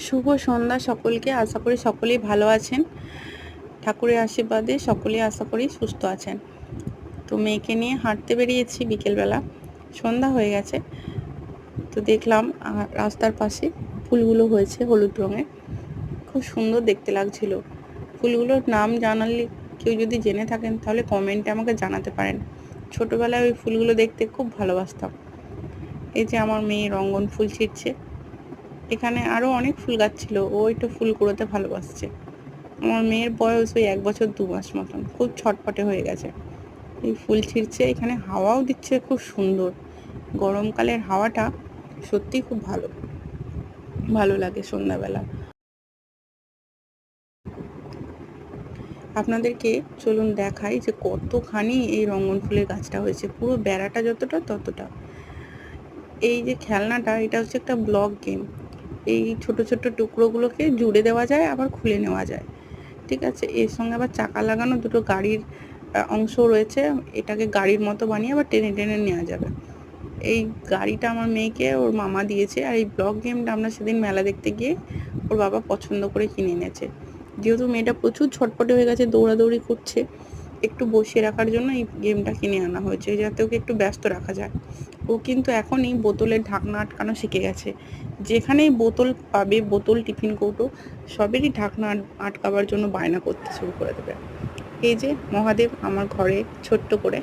শুভ সন্ধ্যা সকলকে। আশা করি সকলেই ভালো আছেন। ঠাকুরের আশীর্বাদে সকলেই আশা করি সুস্থ আছেন। তো মেয়েকে নিয়ে হাঁটতে বেরিয়েছি বিকেলবেলা, সন্ধ্যা হয়ে গেছে। তো দেখলাম রাস্তার পাশে ফুলগুলো হয়েছে হলুদ রঙের, খুব সুন্দর দেখতে লাগছিল। ফুলগুলোর নাম জানালে কেউ যদি জেনে থাকেন তাহলে কমেন্টে আমাকে জানাতে পারেন। ছোটোবেলায় ওই ফুলগুলো দেখতে খুব ভালোবাসতাম। এই যে আমার মেয়ে রঙ্গন ফুল ছিঁড়ছে। এখানে আরও অনেক ফুল গাছ ছিল, ও একটু ফুল কুড়োতে ভালোবাসছে। আমার মেয়ের বয়স ওই 1 বছর 2 মাস মতন, খুব ছটপটে হয়ে গেছে। এই ফুল ছিঁড়ছে, এখানে হাওয়াও দিচ্ছে খুব সুন্দর। গরমকালের হাওয়াটা সত্যি খুব ভালো ভালো লাগে সন্ধ্যাবেলা। আপনাদেরকে চলুন দেখাই যে কতখানি এই রঙ্গন ফুলের গাছটা হয়েছে। পুরো বেড়াটা যতটা ততটা। এই যে খেলনাটা, এটা হচ্ছে একটা ব্লক গেম। এই ছোট ছোট টুকরোগুলোকে জুড়ে দেওয়া যায়, আবার খুলে নেওয়া যায়। ঠিক আছে, এর সঙ্গে আবার চাকা লাগানো দুটো গাড়ির অংশ রয়েছে। এটাকে গাড়ির মতো বানিয়ে আবার টেনে টেনে নেওয়া যাবে। এই গাড়িটা আমার মেয়েকে ওর মামা দিয়েছে। আর এই ব্লক গেমটা আমরা সেদিন মেলা দেখতে গিয়ে ওর বাবা পছন্দ করে কিনে এনেছে। যেহেতু মেয়েটা প্রচুর ছটপটে হয়ে গেছে, দৌড়াদৌড়ি করছে, একটু বসিয়ে রাখার জন্য এই গেমটা কিনে আনা হয়েছে, যাতে ওকে একটু ব্যস্ত রাখা যায়। ও কিন্তু এখনই বোতলের ঢাকনা আটকানো শিখে গেছে। যেখানেই বোতল পাবে, বোতল, টিফিন কৌটো, সবেরই ঢাকনা আটকাবার জন্য বায়না করতে শুরু করে দেবে। এই যে মহাদেব আমার ঘরে ছোট্ট করে